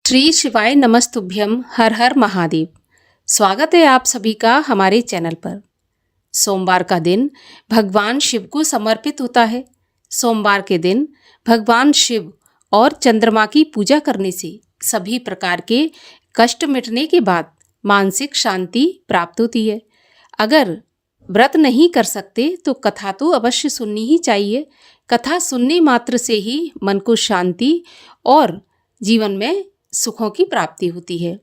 श्री शिवाय नमस्तुभ्यम हर हर महादेव। स्वागत है आप सभी का हमारे चैनल पर। सोमवार का दिन भगवान शिव को समर्पित होता है। सोमवार के दिन भगवान शिव और चंद्रमा की पूजा करने से सभी प्रकार के कष्ट मिटने के बाद मानसिक शांति प्राप्त होती है। अगर व्रत नहीं कर सकते तो कथा तो अवश्य सुननी ही चाहिए। कथा सुनने मात्र से ही मन को शांति और जीवन में सुखों की प्राप्ति होती है।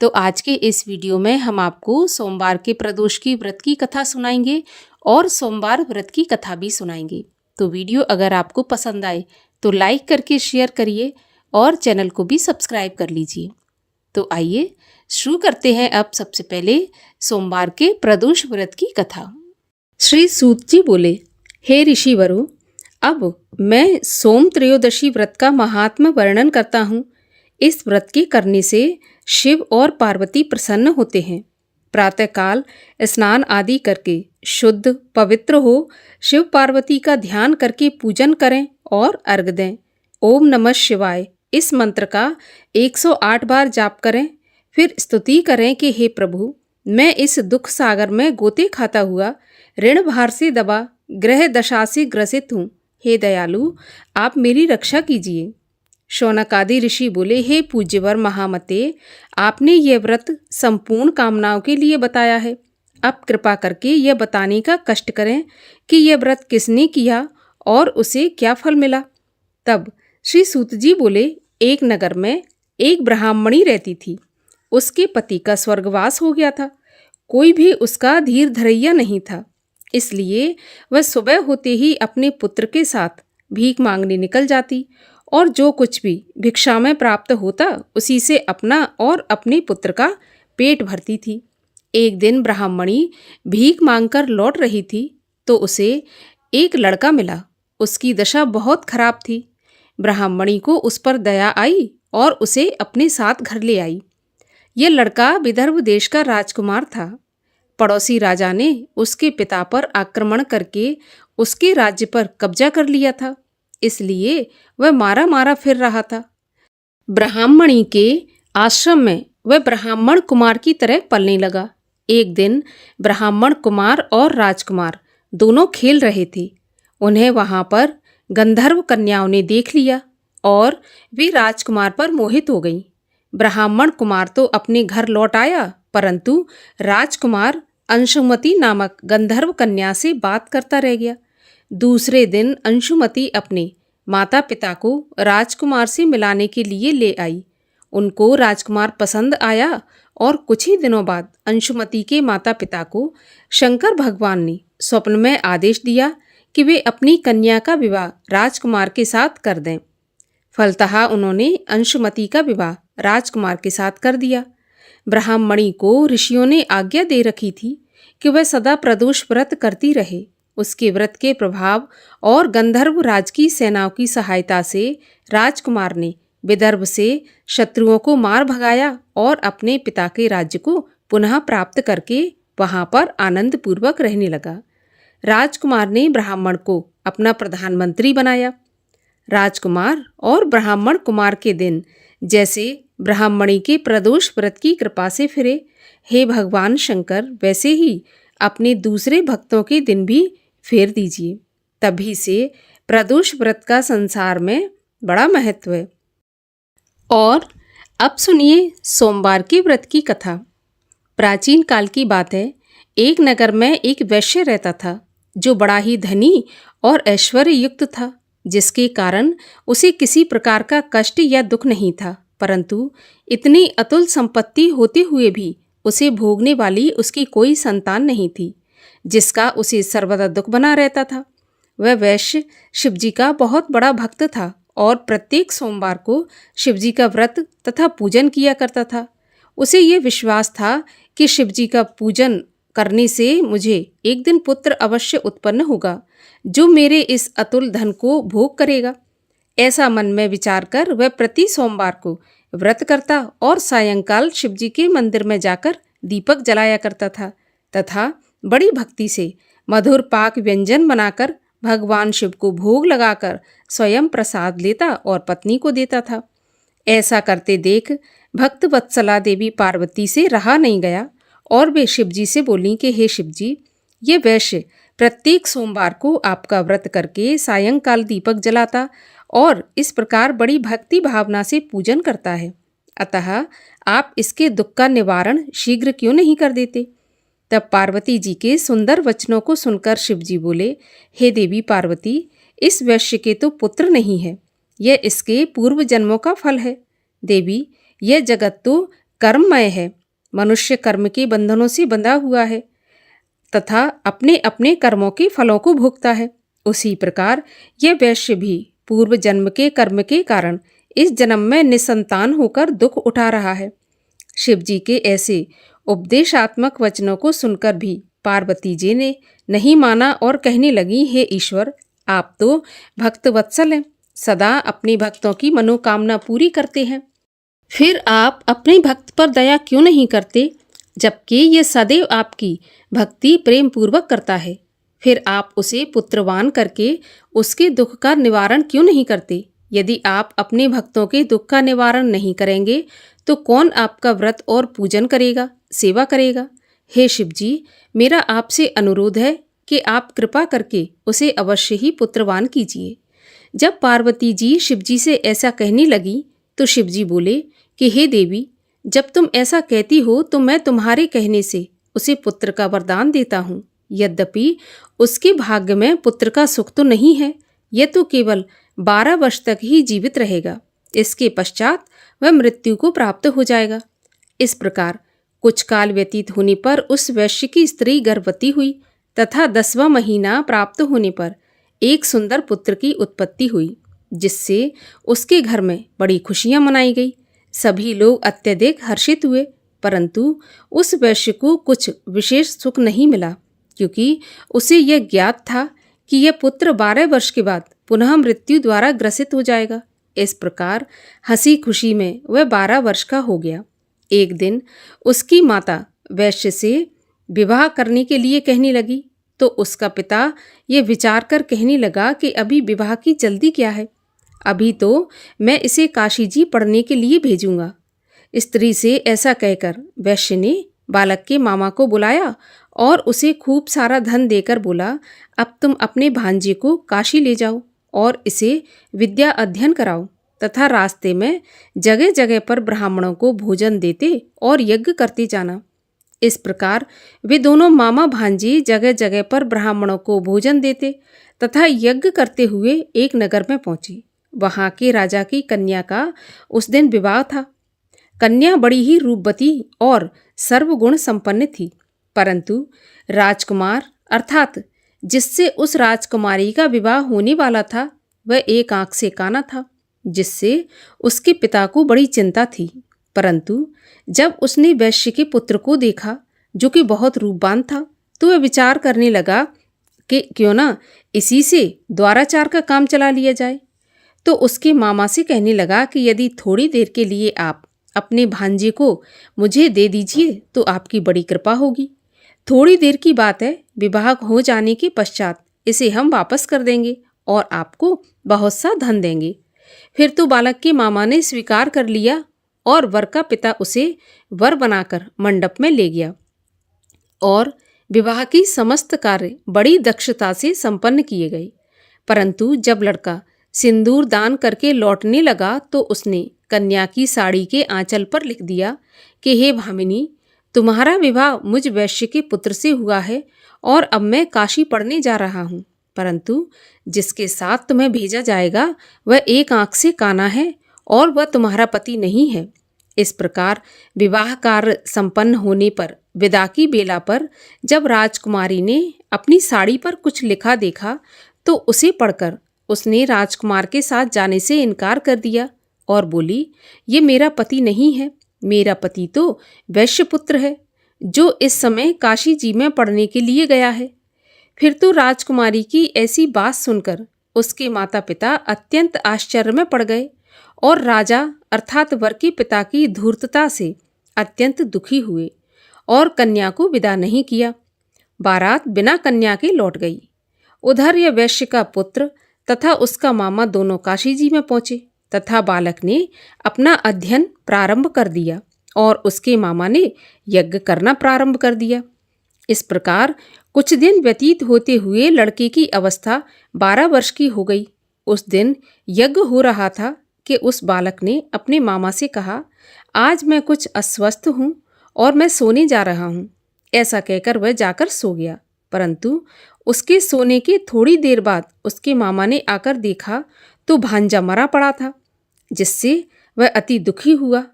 तो आज के इस वीडियो में हम आपको सोमवार के प्रदोष की व्रत की कथा सुनाएंगे और सोमवार व्रत की कथा भी सुनाएंगे। तो वीडियो अगर आपको पसंद आए तो लाइक करके शेयर करिए और चैनल को भी सब्सक्राइब कर लीजिए। तो आइए शुरू करते हैं। अब सबसे पहले सोमवार के प्रदोष व्रत की कथा। श्री सूत जी बोले, हे ऋषिवरों, अब मैं सोम त्रयोदशी व्रत का महात्म्य वर्णन करता हूँ। इस व्रत के करने से शिव और पार्वती प्रसन्न होते हैं। प्रातःकाल स्नान आदि करके शुद्ध पवित्र हो शिव पार्वती का ध्यान करके पूजन करें और अर्घ्य दें। ओम नमः शिवाय इस मंत्र का 108 बार जाप करें। फिर स्तुति करें कि हे प्रभु, मैं इस दुख सागर में गोते खाता हुआ ऋण भार से दबा ग्रह दशा से ग्रसित हूँ। हे दयालु, आप मेरी रक्षा कीजिए। शौनक आदि ऋषि बोले, हे पूज्यवर महामते, आपने यह व्रत संपूर्ण कामनाओं के लिए बताया है। अब कृपा करके यह बताने का कष्ट करें कि यह व्रत किसने किया और उसे क्या फल मिला। तब श्री सूत जी बोले, एक नगर में एक ब्राह्मणी रहती थी। उसके पति का स्वर्गवास हो गया था। कोई भी उसका धीर धरैया नहीं था। इसलिए वह सुबह होते ही अपने पुत्र के साथ भीख मांगने निकल जाती और जो कुछ भी भिक्षा में प्राप्त होता उसी से अपना और अपने पुत्र का पेट भरती थी। एक दिन ब्राह्मणी भीख मांगकर लौट रही थी तो उसे एक लड़का मिला। उसकी दशा बहुत खराब थी। ब्राह्मणी को उस पर दया आई और उसे अपने साथ घर ले आई। यह लड़का विदर्भ देश का राजकुमार था। पड़ोसी राजा ने उसके पिता पर आक्रमण करके उसके राज्य पर कब्जा कर लिया था। इसलिए वह मारा मारा फिर रहा था। ब्राह्मणी के आश्रम में वह ब्राह्मण कुमार की तरह पलने लगा। एक दिन ब्राह्मण कुमार और राजकुमार दोनों खेल रहे थे। उन्हें वहां पर गंधर्व कन्याओं ने देख लिया और वे राजकुमार पर मोहित हो गईं। ब्राह्मण कुमार तो अपने घर लौट आया, परंतु राजकुमार अंशुमति नामक गंधर्व कन्या से बात करता रह गया। दूसरे दिन अंशुमति अपने माता पिता को राजकुमार से मिलाने के लिए ले आई। उनको राजकुमार पसंद आया और कुछ ही दिनों बाद अंशुमति के माता पिता को शंकर भगवान ने स्वप्न में आदेश दिया कि वे अपनी कन्या का विवाह राजकुमार के साथ कर दें। फलतः उन्होंने अंशुमति का विवाह राजकुमार के साथ कर दिया। ब्राह्मणी को ऋषियों ने आज्ञा दे रखी थी कि वह सदा प्रदोष व्रत करती रहे। उसके व्रत के प्रभाव और गंधर्व राज की सेनाओं की सहायता से राजकुमार ने विदर्भ से शत्रुओं को मार भगाया और अपने पिता के राज्य को पुनः प्राप्त करके वहां पर आनंद पूर्वक रहने लगा। राजकुमार ने ब्राह्मण को अपना प्रधानमंत्री बनाया। राजकुमार और ब्राह्मण कुमार के दिन जैसे ब्राह्मणी के प्रदोष व्रत की कृपा से फिरे, हे भगवान शंकर, वैसे ही अपने दूसरे भक्तों के दिन भी फेर दीजिए। तभी से प्रदोष व्रत का संसार में बड़ा महत्व है। और अब सुनिए सोमवार के व्रत की कथा। प्राचीन काल की बात है। एक नगर में एक वैश्य रहता था जो बड़ा ही धनी और ऐश्वर्य युक्त था, जिसके कारण उसे किसी प्रकार का कष्ट या दुख नहीं था। परंतु इतनी अतुल संपत्ति होते हुए भी उसे भोगने वाली उसकी कोई संतान नहीं थी, जिसका उसे सर्वदा दुख बना रहता था। वह वैश्य शिवजी का बहुत बड़ा भक्त था और प्रत्येक सोमवार को शिवजी का व्रत तथा पूजन किया करता था। उसे ये विश्वास था कि शिवजी का पूजन करने से मुझे एक दिन पुत्र अवश्य उत्पन्न होगा, जो मेरे इस अतुल धन को भोग करेगा। ऐसा मन में विचार कर वह प्रति सोमवार को व्रत करता और सायंकाल शिवजी के मंदिर में जाकर दीपक जलाया करता था तथा बड़ी भक्ति से मधुर पाक व्यंजन बनाकर भगवान शिव को भोग लगाकर स्वयं प्रसाद लेता और पत्नी को देता था। ऐसा करते देख भक्त वत्सला देवी पार्वती से रहा नहीं गया और वे शिवजी से बोली कि हे शिवजी, ये वैश्य प्रत्येक सोमवार को आपका व्रत करके सायंकाल दीपक जलाता और इस प्रकार बड़ी भक्ति भावना से पूजन करता है, अतः आप इसके दुख का निवारण शीघ्र क्यों नहीं कर देते। तब पार्वती जी के सुंदर वचनों को सुनकर शिवजी बोले, हे देवी पार्वती, इस वैश्य के तो पुत्र नहीं है, यह इसके पूर्व जन्मों का फल है। देवी, यह जगत तो कर्ममय है, मनुष्य कर्म के बंधनों से बंधा हुआ है तथा अपने अपने कर्मों के फलों को भोगता है। उसी प्रकार यह वैश्य भी पूर्व जन्म के कर्म के कारण इस जन्म में निसंतान होकर दुख उठा रहा है। शिवजी के ऐसे उपदेशात्मक वचनों को सुनकर भी पार्वती जी ने नहीं माना और कहने लगी, हे ईश्वर, आप तो भक्त वत्सल हैं, सदा अपने भक्तों की मनोकामना पूरी करते हैं, फिर आप अपने भक्त पर दया क्यों नहीं करते, जबकि ये सदैव आपकी भक्ति प्रेम पूर्वक करता है। फिर आप उसे पुत्रवान करके उसके दुख का निवारण क्यों नहीं करते। यदि आप अपने भक्तों के दुख का निवारण नहीं करेंगे तो कौन आपका व्रत और पूजन करेगा, सेवा करेगा। हे शिवजी, मेरा आपसे अनुरोध है कि आप कृपा करके उसे अवश्य ही पुत्रवान कीजिए। जब पार्वती जी शिवजी से ऐसा कहने लगी तो शिवजी बोले कि हे देवी, जब तुम ऐसा कहती हो तो मैं तुम्हारे कहने से उसे पुत्र का वरदान देता हूँ। यद्यपि उसके भाग्य में पुत्र का सुख तो नहीं है, यह तो केवल 12 वर्ष तक ही जीवित रहेगा, इसके पश्चात वह मृत्यु को प्राप्त हो जाएगा। इस प्रकार कुछ काल व्यतीत होने पर उस वैश्य की स्त्री गर्भवती हुई तथा 10वां महीना प्राप्त होने पर एक सुंदर पुत्र की उत्पत्ति हुई, जिससे उसके घर में बड़ी खुशियां मनाई गई। सभी लोग अत्यधिक हर्षित हुए, परंतु उस वैश्य को कुछ विशेष सुख नहीं मिला, क्योंकि उसे यह ज्ञात था कि यह पुत्र 12 वर्ष के बाद पुनः मृत्यु द्वारा ग्रसित हो जाएगा। इस प्रकार हंसी खुशी में वह 12 वर्ष का हो गया। एक दिन उसकी माता वैश्य से विवाह करने के लिए कहने लगी, तो उसका पिता ये विचार कर कहने लगा कि अभी विवाह की जल्दी क्या है, अभी तो मैं इसे काशी जी पढ़ने के लिए भेजूंगा। स्त्री से ऐसा कहकर वैश्य ने बालक के मामा को बुलाया और उसे खूब सारा धन देकर बोला, अब तुम अपने भांजे को काशी ले जाओ और इसे विद्या अध्ययन कराओ तथा रास्ते में जगह जगह पर ब्राह्मणों को भोजन देते और यज्ञ करते जाना। इस प्रकार वे दोनों मामा भांजे जगह जगह पर ब्राह्मणों को भोजन देते तथा यज्ञ करते हुए एक नगर में पहुंचे। वहां के राजा की कन्या का उस दिन विवाह था। कन्या बड़ी ही रूपवती और सर्वगुण संपन्न थी, परंतु राजकुमार अर्थात जिससे उस राजकुमारी का विवाह होने वाला था वह एक आंख से काना था, जिससे उसके पिता को बड़ी चिंता थी। परंतु जब उसने वैश्य के पुत्र को देखा जो कि बहुत रूपवान था, तो वह विचार करने लगा कि क्यों ना इसी से द्वाराचार का काम चला लिया जाए। तो उसके मामा से कहने लगा कि यदि थोड़ी देर के लिए आप अपने भांजे को मुझे दे दीजिए तो आपकी बड़ी कृपा होगी। थोड़ी देर की बात है, विवाह हो जाने के पश्चात इसे हम वापस कर देंगे और आपको बहुत सा धन देंगे। फिर तो बालक के मामा ने स्वीकार कर लिया और वर का पिता उसे वर बनाकर मंडप में ले गया और विवाह की समस्त कार्य बड़ी दक्षता से संपन्न किए गए। परंतु जब लड़का सिंदूर दान करके लौटने लगा तो उसने कन्या की साड़ी के आंचल पर लिख दिया कि हे भामिनी, तुम्हारा विवाह मुझ वैश्य के पुत्र से हुआ है और अब मैं काशी पढ़ने जा रहा हूँ, परंतु जिसके साथ तुम्हें भेजा जाएगा वह एक आंख से काना है और वह तुम्हारा पति नहीं है। इस प्रकार विवाह कार्य संपन्न होने पर विदा की बेला पर जब राजकुमारी ने अपनी साड़ी पर कुछ लिखा देखा तो उसे पढ़कर उसने राजकुमार के साथ जाने से इनकार कर दिया और बोली, ये मेरा पति नहीं है, मेरा पति तो वैश्यपुत्र है जो इस समय काशी जी में पढ़ने के लिए गया है। फिर तो राजकुमारी की ऐसी बात सुनकर उसके माता पिता अत्यंत आश्चर्य में पड़ गए और राजा अर्थात वर के पिता की धूर्तता से अत्यंत दुखी हुए और कन्या को विदा नहीं किया। बारात बिना कन्या के लौट गई। उधर यह वैश्य का पुत्र तथा उसका मामा दोनों काशी जी में पहुंचे तथा बालक ने अपना अध्ययन प्रारंभ कर दिया और उसके मामा ने यज्ञ करना प्रारंभ कर दिया। इस प्रकार कुछ दिन व्यतीत होते हुए लड़के की अवस्था 12 वर्ष की हो गई। उस दिन यज्ञ हो रहा था कि उस बालक ने अपने मामा से कहा, आज मैं कुछ अस्वस्थ हूँ और मैं सोने जा रहा हूँ। ऐसा कहकर वह जाकर सो गया। परंतु उसके सोने के थोड़ी देर बाद उसके मामा ने आकर देखा तो भांजा मरा पड़ा था, जिससे वह अति दुखी हुआ।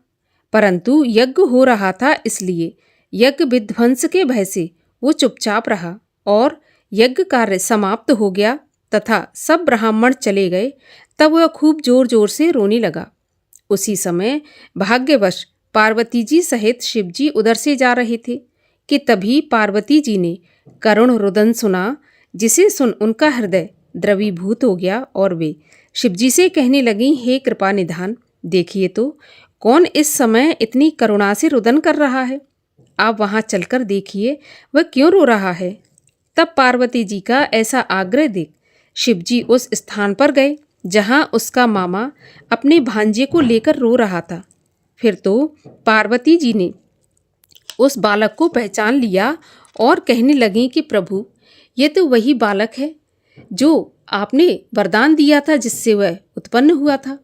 परंतु यज्ञ हो रहा था, इसलिए यज्ञ विध्वंस के भय से वो चुपचाप रहा और यज्ञ कार्य समाप्त हो गया तथा सब ब्राह्मण चले गए। तब वह खूब जोर जोर से रोने लगा। उसी समय भाग्यवश पार्वती जी सहित शिव जी उधर से जा रहे थे कि तभी पार्वती जी ने करुण रुदन सुना, जिसे सुन उनका हृदय द्रवीभूत हो गया और वे शिव जी से कहने लगी, हे कृपा निधान, देखिए तो कौन इस समय इतनी करुणा से रुदन कर रहा है। आप वहाँ चलकर देखिए वह क्यों रो रहा है। तब पार्वती जी का ऐसा आग्रह देख शिव जी उस स्थान पर गए जहाँ उसका मामा अपने भांजे को लेकर रो रहा था। फिर तो पार्वती जी ने उस बालक को पहचान लिया और कहने लगी कि प्रभु, ये तो वही बालक है जो आपने वरदान दिया था, जिससे वह उत्पन्न हुआ था।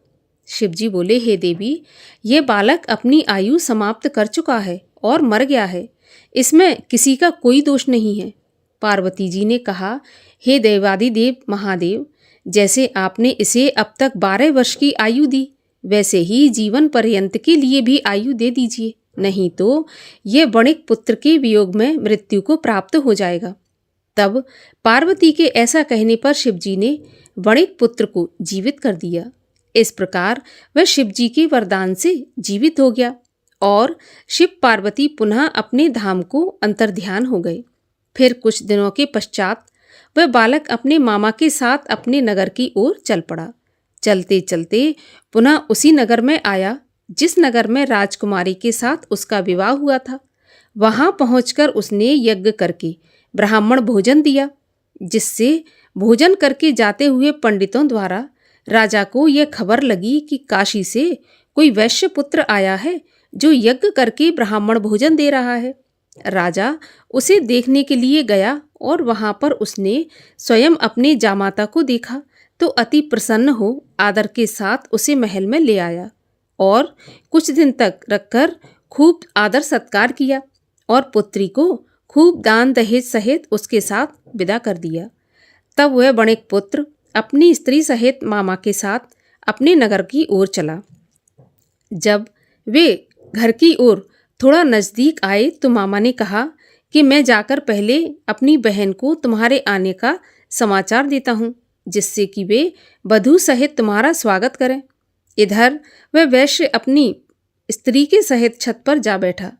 शिव जी बोले, हे देवी, ये बालक अपनी आयु समाप्त कर चुका है और मर गया है, इसमें किसी का कोई दोष नहीं है। पार्वती जी ने कहा, हे देवादिदेव महादेव, जैसे आपने इसे अब तक 12 वर्ष की आयु दी, वैसे ही जीवन पर्यंत के लिए भी आयु दे दीजिए, नहीं तो ये वणिक पुत्र के वियोग में मृत्यु को प्राप्त हो जाएगा। तब पार्वती के ऐसा कहने पर शिव जी ने वणिक पुत्र को जीवित कर दिया। इस प्रकार वह शिव जी के वरदान से जीवित हो गया और शिव पार्वती पुनः अपने धाम को अंतर्ध्यान हो गए। फिर कुछ दिनों के पश्चात वह बालक अपने मामा के साथ अपने नगर की ओर चल पड़ा। चलते चलते पुनः उसी नगर में आया जिस नगर में राजकुमारी के साथ उसका विवाह हुआ था। वहां पहुंचकर उसने यज्ञ करके ब्राह्मण भोजन दिया, जिससे भोजन करके जाते हुए पंडितों द्वारा राजा को यह खबर लगी कि काशी से कोई वैश्य पुत्र आया है जो यज्ञ करके ब्राह्मण भोजन दे रहा है। राजा उसे देखने के लिए गया और वहां पर उसने स्वयं अपने जामाता को देखा तो अति प्रसन्न हो आदर के साथ उसे महल में ले आया और कुछ दिन तक रखकर खूब आदर सत्कार किया और पुत्री को खूब दान दहेज सहित उसके साथ विदा कर दिया। तब वह वणिक पुत्र अपनी स्त्री सहित मामा के साथ अपने नगर की ओर चला। जब वे घर की ओर थोड़ा नज़दीक आए तो मामा ने कहा कि मैं जाकर पहले अपनी बहन को तुम्हारे आने का समाचार देता हूँ, जिससे कि वे वधू सहित तुम्हारा स्वागत करें। इधर वह वैश्य अपनी स्त्री के सहित छत पर जा बैठा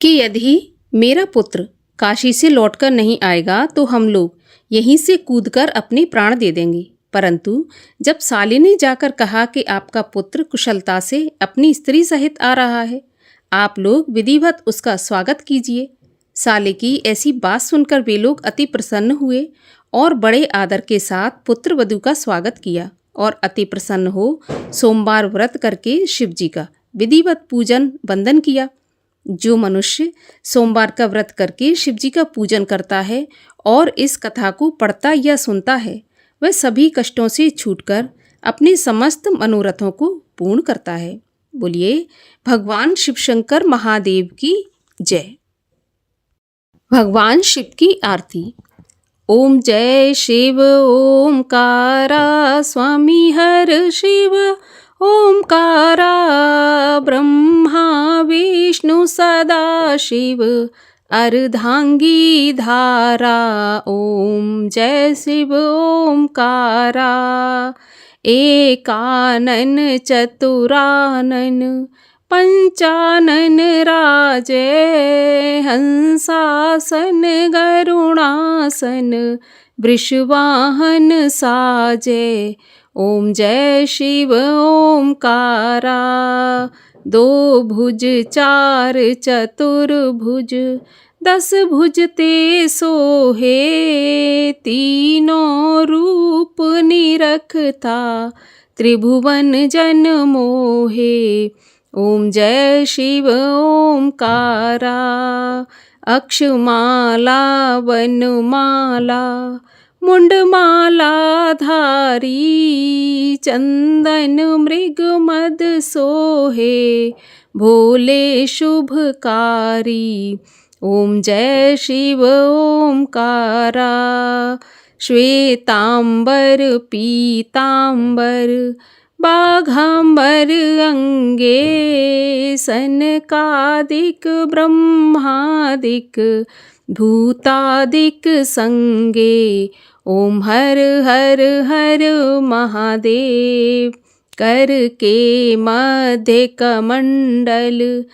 कि यदि मेरा पुत्र काशी से लौटकर नहीं आएगा तो हम लोग यहीं से कूदकर अपने प्राण दे देंगे। परंतु जब साले ने जाकर कहा कि आपका पुत्र कुशलता से अपनी स्त्री सहित आ रहा है, आप लोग विधिवत उसका स्वागत कीजिए। साले की ऐसी बात सुनकर वे लोग अति प्रसन्न हुए और बड़े आदर के साथ पुत्र वधू का स्वागत किया और अति प्रसन्न हो सोमवार व्रत करके शिव जी का विधिवत पूजन वंदन किया। जो मनुष्य सोमवार का व्रत करके शिव जी का पूजन करता है और इस कथा को पढ़ता या सुनता है, वह सभी कष्टों से छूटकर अपने समस्त मनोरथों को पूर्ण करता है। बोलिए भगवान शिव शंकर महादेव की जय। भगवान शिव की आरती। ओम जय शिव ओमकारा स्वामी हर शिव ओमकारा ब्रह्मा विष्णु सदा शिव अर्धांगी धारा। ओम जय शिव ओमकारा एकानन चतुरानन पंचानन राजे हंसासन गरुणासन वृषवाहन साजे। ओम जय शिव ओमकारा दो भुज चार चतुर्भुज 10 भुज ते सोहे तीनों रूप निरखता त्रिभुवन जन मोहे। ओम जय शिव ओमकारा। अक्षमाला वनमाला मुंडमाला धारी, चंदन मृग मद सोहे, भोले शुभकारी। ओम जय शिव ओमकारा। श्वेतांबर पीतांबर बाघांबर अंगे, सनकादिक ब्रह्मादिक भूतादिक संगे। ओम हर हर हर महादेव। कर के मध्य कमंडल,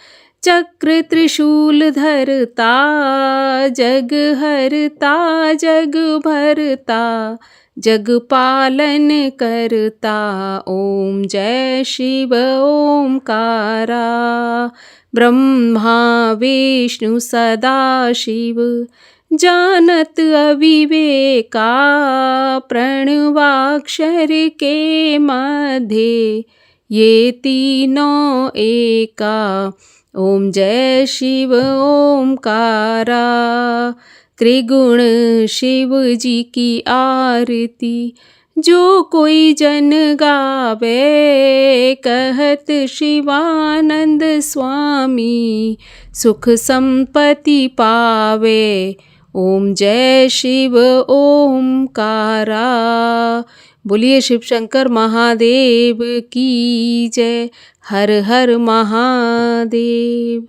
चक्र त्रिशूल धरता, जग हरता जग भरता, जग पालन करता। ओम जय शिव ओमकारा। ब्रह्मा विष्णु सदा शिव, जानत अविवेका, प्रणवाक्षर के मध्य ये तीनों एका। ओम जय शिव ओमकारा। त्रिगुण शिव जी की आरती, जो कोई जन गावे, कहत शिवानंद स्वामी, सुख संपत्ति पावे। ओम जय शिव ओमकारा। बोलिए शिव शंकर महादेव की जय। हर हर महादेव।